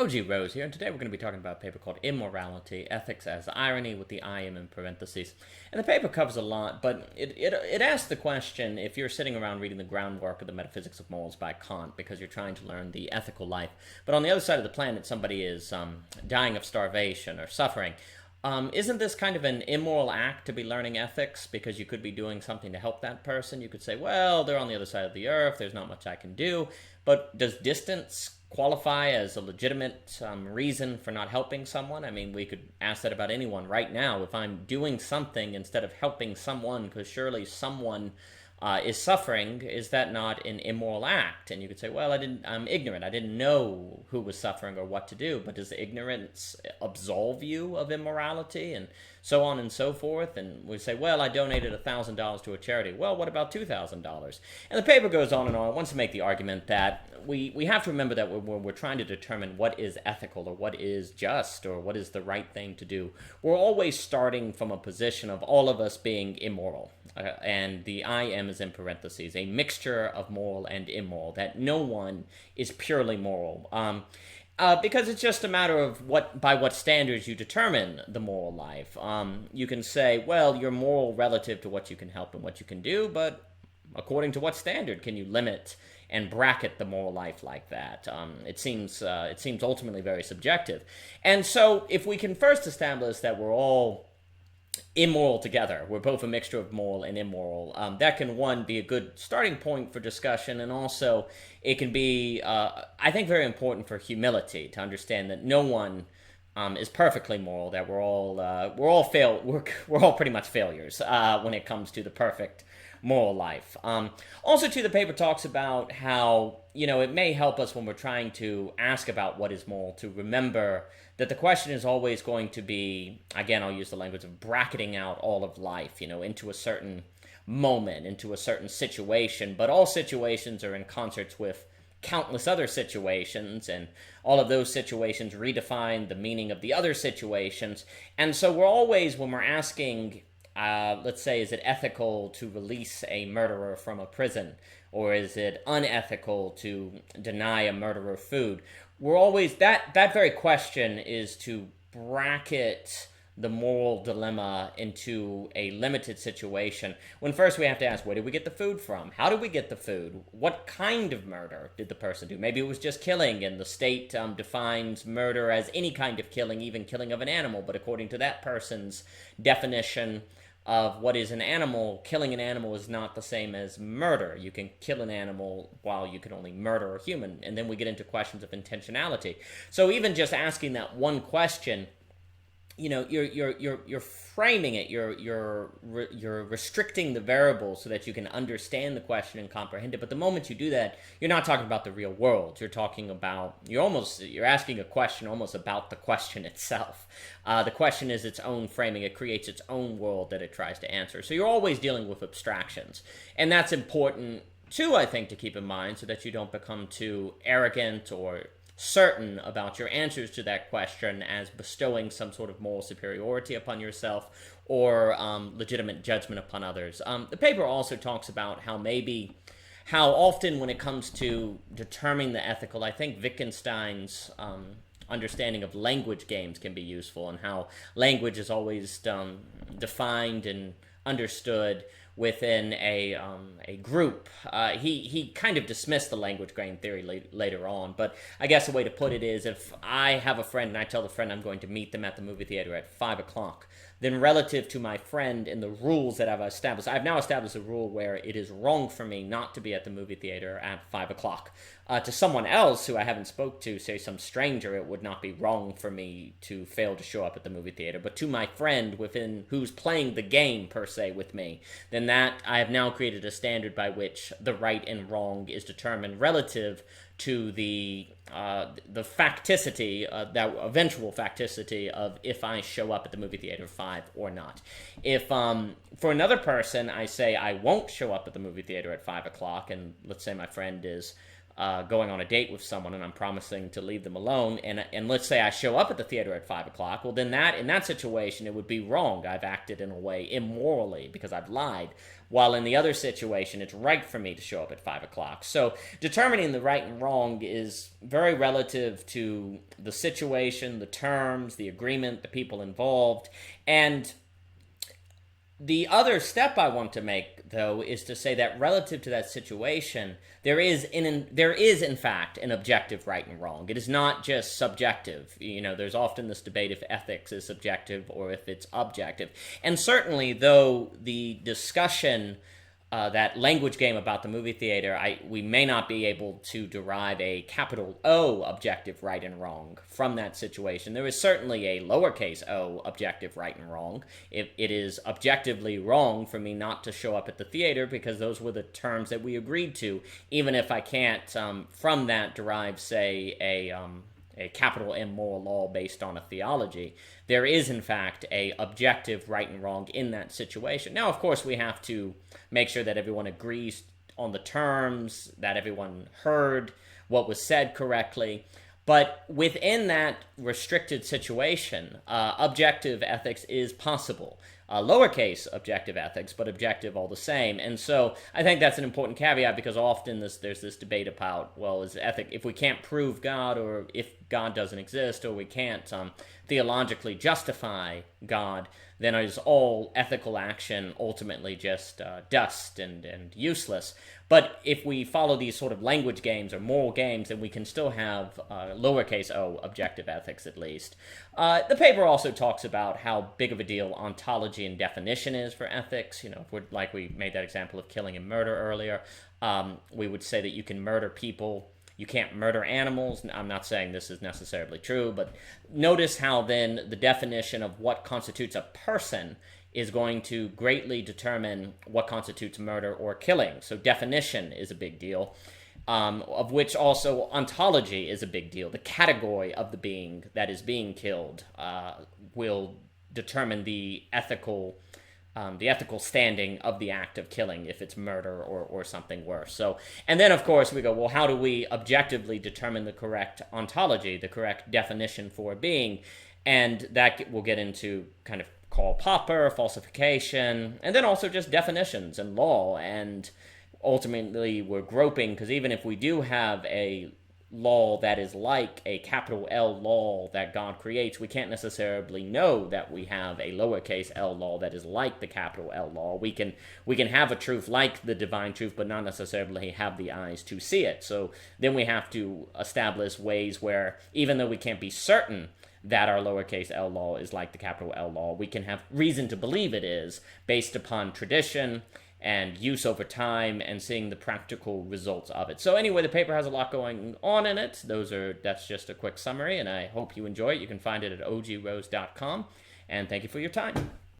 OG Rose here, and today we're going to be talking about a paper called Immorality, Ethics as Irony, with the I in parentheses. And the paper covers a lot, but it asks the question, if you're sitting around reading the Groundwork of the Metaphysics of Morals by Kant, because you're trying to learn the ethical life, but on the other side of the planet somebody is dying of starvation or suffering, isn't this kind of an immoral act to be learning ethics, because you could be doing something to help that person? You could say, well, they're on the other side of the earth, there's not much I can do, but does distance qualify as a legitimate reason for not helping someone? I mean, we could ask that about anyone right now. If I'm doing something instead of helping someone because surely someone is suffering, is that not an immoral act? And you could say, well, I'm ignorant. I didn't know who was suffering or what to do. But does ignorance absolve you of immorality? And so on and so forth. And we say, well, I donated $1,000 to a charity. Well, what about $2,000? And the paper goes on and on. It wants to make the argument that we have to remember that we're trying to determine what is ethical or what is just or what is the right thing to do. We're always starting from a position of all of us being immoral. And the I am is in parentheses, a mixture of moral and immoral, that no one is purely moral. Because it's just a matter of by what standards you determine the moral life. You can say, well, you're moral relative to what you can help and what you can do, but according to what standard can you limit and bracket the moral life like that? It seems ultimately very subjective. And so if we can first establish that we're all immoral together, we're both a mixture of moral and immoral, that can, one, be a good starting point for discussion, and also it can be, I think, very important for humility to understand that no one is perfectly moral, that we're all pretty much failures when it comes to the perfect moral life. Also, too, the paper talks about how, it may help us when we're trying to ask about what is moral to remember that the question is always going to be, again, I'll use the language of bracketing out all of life, into a certain moment, into a certain situation, but all situations are in concerts with countless other situations, and all of those situations redefine the meaning of the other situations. And so we're always, when we're asking, let's say, is it ethical to release a murderer from a prison? Or is it unethical to deny a murderer food? We're always, that very question is to bracket the moral dilemma into a limited situation, when first we have to ask, where did we get the food from? How did we get the food? What kind of murder did the person do? Maybe it was just killing, and the state defines murder as any kind of killing, even killing of an animal, but according to that person's definition of what is an animal, killing an animal is not the same as murder. You can kill an animal while you can only murder a human. And then we get into questions of intentionality. So even just asking that one question, you're framing it, you're restricting the variables so that you can understand the question and comprehend it. But the moment you do that, you're not talking about the real world. You're asking a question almost about the question itself. The question is its own framing. It creates its own world that it tries to answer. So you're always dealing with abstractions, and that's important too, I think, to keep in mind, so that you don't become too arrogant or certain about your answers to that question as bestowing some sort of moral superiority upon yourself or legitimate judgment upon others. The paper also talks about how often when it comes to determining the ethical, I think Wittgenstein's understanding of language games can be useful, and how language is always defined and understood within a group. He kind of dismissed the language game theory later on, but I guess a way to put it is, if I have a friend and I tell the friend I'm going to meet them at the movie theater at 5 o'clock, then relative to my friend and the rules that I've now established a rule where it is wrong for me not to be at the movie theater at 5 o'clock. To someone else who I haven't spoke to, say some stranger, it would not be wrong for me to fail to show up at the movie theater. But to my friend who's playing the game, per se, with me, then that I have now created a standard by which the right and wrong is determined relative to the facticity, that eventual facticity of if I show up at the movie theater 5 or not. If for another person I say I won't show up at the movie theater at 5 o'clock, and let's say my friend is going on a date with someone and I'm promising to leave them alone, and let's say I show up at the theater at 5 o'clock, well, then in that situation, it would be wrong. I've acted in a way immorally because I've lied. While in the other situation, it's right for me to show up at 5 o'clock. So determining the right and wrong is very relative to the situation, the terms, the agreement, the people involved, and the other step I want to make, though, is to say that relative to that situation, there is in fact an objective right and wrong. It is not just subjective. There's often this debate if ethics is subjective or if it's objective. And certainly, though the discussion, that language game about the movie theater, we may not be able to derive a capital O objective right and wrong from that situation. There is certainly a lowercase o objective right and wrong. It is objectively wrong for me not to show up at the theater because those were the terms that we agreed to, even if I can't from that derive, say, a capital M moral law based on a theology. There is, in fact, a objective right and wrong in that situation. Now, of course, we have to make sure that everyone agrees on the terms, that everyone heard what was said correctly. But within that restricted situation, objective ethics is possible. Lowercase objective ethics, but objective all the same. And so I think that's an important caveat because often there's this debate about, well, is ethic, if we can't prove God or if God doesn't exist or we can't theologically justify God, then is all ethical action ultimately just dust and useless. But if we follow these sort of language games or moral games, then we can still have lowercase o objective ethics at least. The paper also talks about how big of a deal ontology and definition is for ethics. If we're, like we made that example of killing and murder earlier, we would say that you can murder people. You can't murder animals. I'm not saying this is necessarily true, but notice how then the definition of what constitutes a person is going to greatly determine what constitutes murder or killing. So definition is a big deal, of which also ontology is a big deal. The category of the being that is being killed will determine the ethical standing of the act of killing, if it's murder or something worse. So, and then of course we go, well, how do we objectively determine the correct ontology, the correct definition for a being? And that will get into kind of Karl Popper, falsification, and then also just definitions and law. And ultimately we're groping, because even if we do have a law that is like a capital L law that God creates, we can't necessarily know that we have a lowercase l law that is like the capital L law. We can have a truth like the divine truth, but not necessarily have the eyes to see it. So then we have to establish ways where, even though we can't be certain that our lowercase l law is like the capital L law, we can have reason to believe it is based upon tradition and use over time and seeing the practical results of it. So anyway, the paper has a lot going on in it. That's just a quick summary, and I hope you enjoy it. You can find it at ogrose.com, and thank you for your time.